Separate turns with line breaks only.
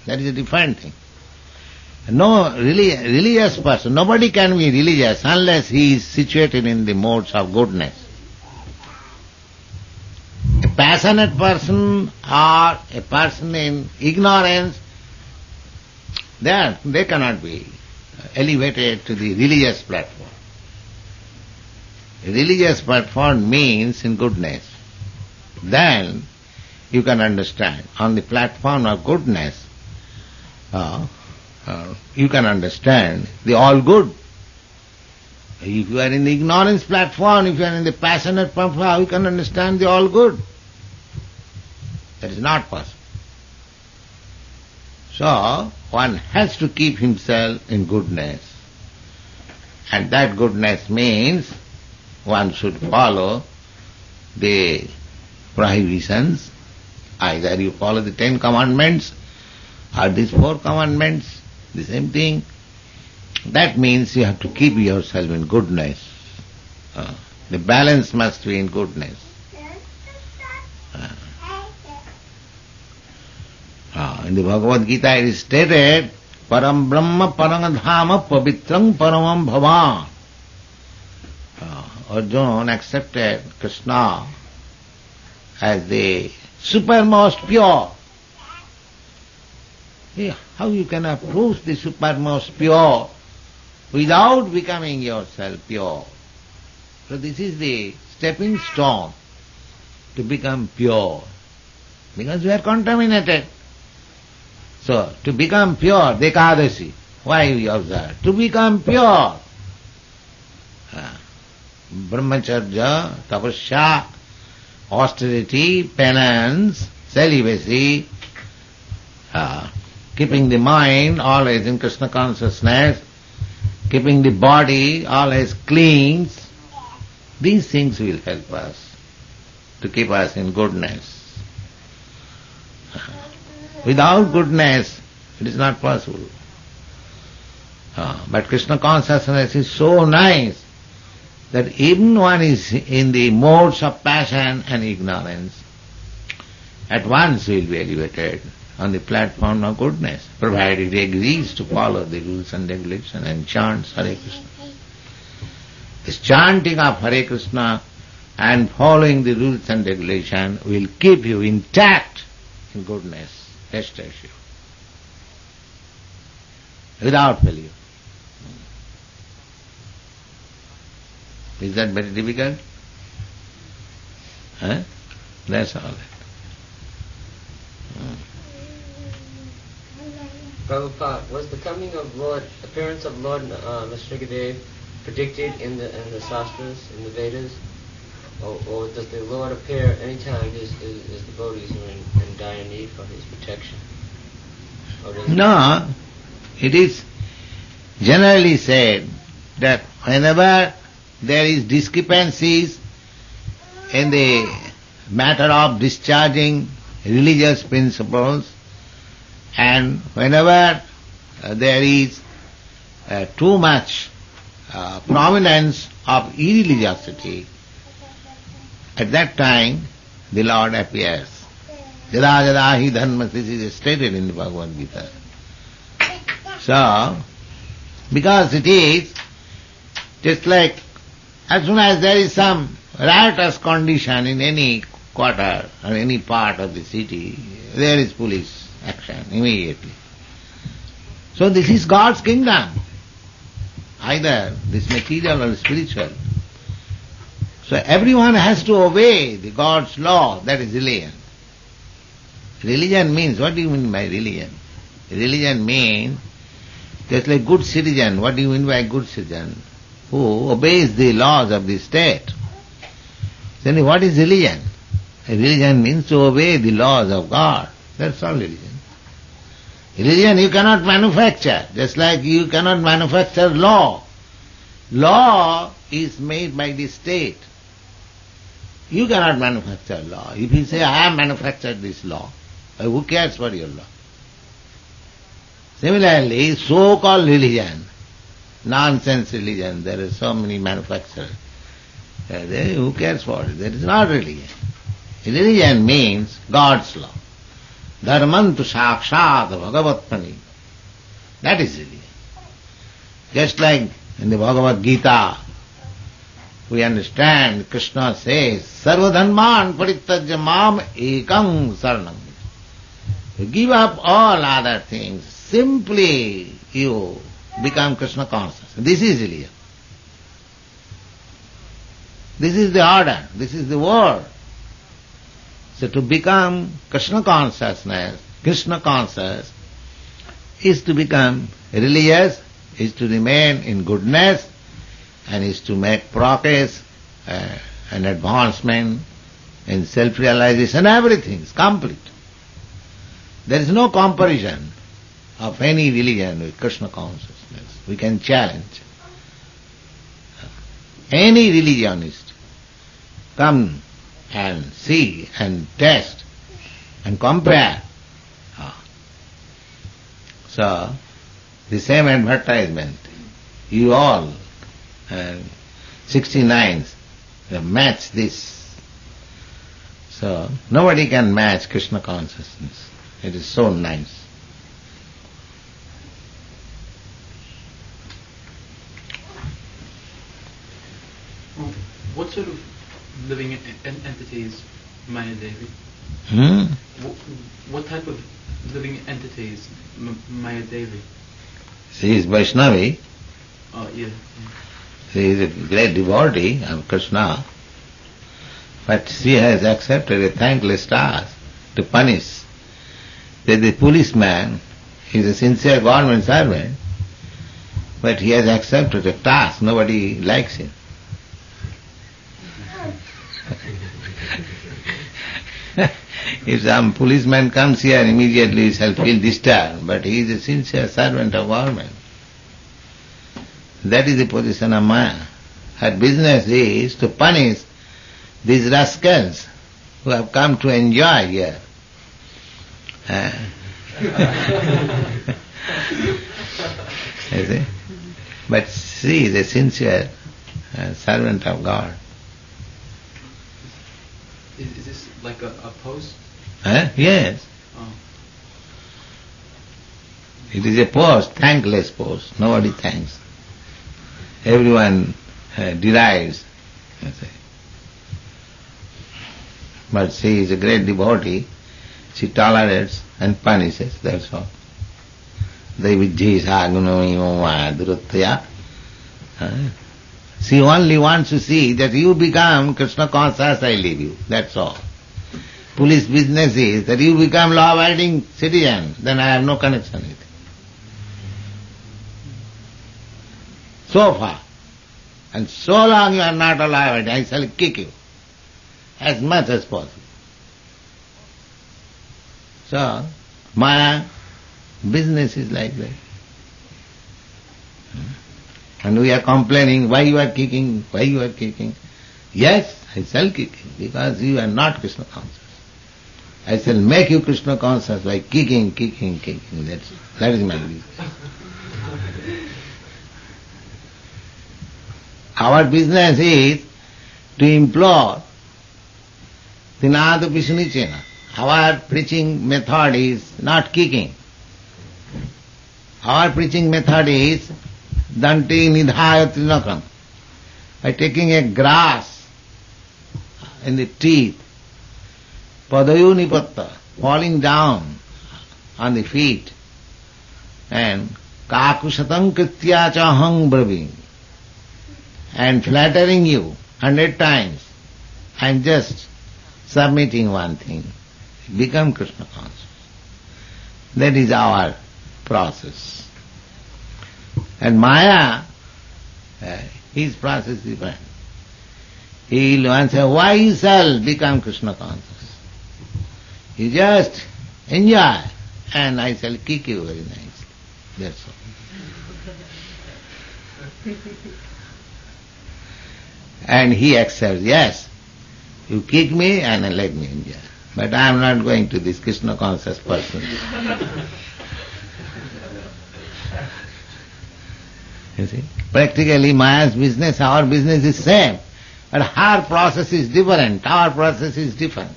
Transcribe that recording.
That is a different thing. No religious person, nobody can be religious unless he is situated in the modes of goodness. A passionate person or a person in ignorance, they cannot be elevated to the religious platform. A religious platform means in goodness. Then you can understand. On the platform of goodness, you can understand the all good. If you are in the ignorance platform, if you are in the passionate platform, how you can understand the all good? That is not possible. So, one has to keep himself in goodness. And that goodness means one should follow the prohibitions. Either you follow the 10 commandments or these 4 commandments, the same thing. That means you have to keep yourself in goodness. The balance must be in goodness. In the Bhagavad Gita it is stated, Param Brahma Parangadhama Pavitram Paramam Bhavan. Arjuna accepted Krishna as the supermost pure. How you can approach the supermost pure without becoming yourself pure? So this is the stepping stone to become pure. Because we are contaminated. So, to become pure, Dekadashi, why we observe? To become pure. Brahmacharya, tapasya, austerity, penance, celibacy, keeping the mind always in Krishna consciousness, keeping the body always clean. These things will help us to keep us in goodness. Without goodness, it is not possible. But Krishna consciousness is so nice that even one is in the modes of passion and ignorance, at once will be elevated on the platform of goodness, provided he agrees to follow the rules and regulations and chants Hare Krishna. This chanting of Hare Krishna and following the rules and regulations will keep you intact in goodness. Rest assured. Without failure. Is that very difficult? That's all that.
Prabhupada, was the coming of appearance of Lord Nrsimhadev predicted in the Shastras, in the Vedas? Or does the Lord appear anytime his devotees are in dire need for his protection?
No, it is generally said that whenever there is discrepancies in the matter of discharging religious principles, and whenever there is too much prominence of irreligiosity, at that time the Lord appears. Jada jada hi dharma, this is stated in the Bhagavad Gita. So, because it is just like as soon as there is some riotous condition in any quarter or any part of the city, there is police action immediately. So this is God's kingdom, either this material or spiritual. So everyone has to obey the God's law, that is religion. Religion means, what do you mean by religion? Religion means, just like good citizen, what do you mean by good citizen? Who obeys the laws of the state. Then what is religion? Religion means to obey the laws of God. That's all religion. Religion you cannot manufacture, just like you cannot manufacture law. Law is made by the state. You cannot manufacture law. If you say, I have manufactured this law, who cares for your law? Similarly, so-called religion, nonsense religion, there are so many manufacturers. Who cares for it? That is not religion. Religion means God's law. Dharmantu sakshat bhagavatmani. That is religion. Just like in the Bhagavad Gita, we understand Krishna says, Sarva dharman parityajya mam ekam saranam. You give up all other things, simply you become Krishna conscious. This is religion. This is the order, this is the word. So to become Krishna consciousness, Krishna conscious, is to become religious, is to remain in goodness, and is to make progress and advancement in self-realization. Everything is complete. There is no comparison of any religion with Krishna consciousness. We can challenge. Any religionist come and see and test and compare. So, the same advertisement, you all, 69s, match this. So, nobody can match Krishna consciousness. It is so nice.
What sort of living entity is Maya Devi? What type of living entity is Maya Devi?
She is Vaishnavi.
Oh, yeah.
She is a great devotee of Krishna. But she has accepted a thankless task to punish. The policeman is a sincere government servant, but he has accepted a task. Nobody likes him. If some policeman comes here, immediately he shall feel disturbed, but he is a sincere servant of government. That is the position of Maya. Her business is to punish these rascals who have come to enjoy here. You see? But she is a sincere servant of God.
Is this like a post?
Yes.
Oh.
It is a post, thankless post. Nobody thanks. Everyone derides. You see. But she is a great devotee. She tolerates and punishes, that's all. She only wants to see that you become Krishna conscious, I leave you, that's all. Police business is that you become law-abiding citizen, then I have no connection with you. So far. And so long you are not a law-abiding, I shall kick you as much as possible. So, Maya business is like that. And we are complaining, why you are kicking, why you are kicking. Yes, I shall kick you, because you are not Krishna conscious. I shall make you Krishna conscious by kicking. That is my business. Our business is to implore Tinada Pisunichena. Our preaching method is not kicking. Our preaching method is Dante Nidhaya Trinakram. By taking a grass in the teeth, Padayu Nipatta, falling down on the feet, and Kakushatam Kritya Chahang Braving, and flattering you 100 times, and just submitting one thing. Become Krishna conscious. That is our process. And Maya, his process is different. He will answer, why you shall become Krishna conscious? You just enjoy, and I shall kick you very nicely. That's all. And he accepts, yes, you kick me and let me enjoy. But I am not going to this Krishna conscious person. You see? Practically Maya's business, our business is same. But her process is different, our process is different.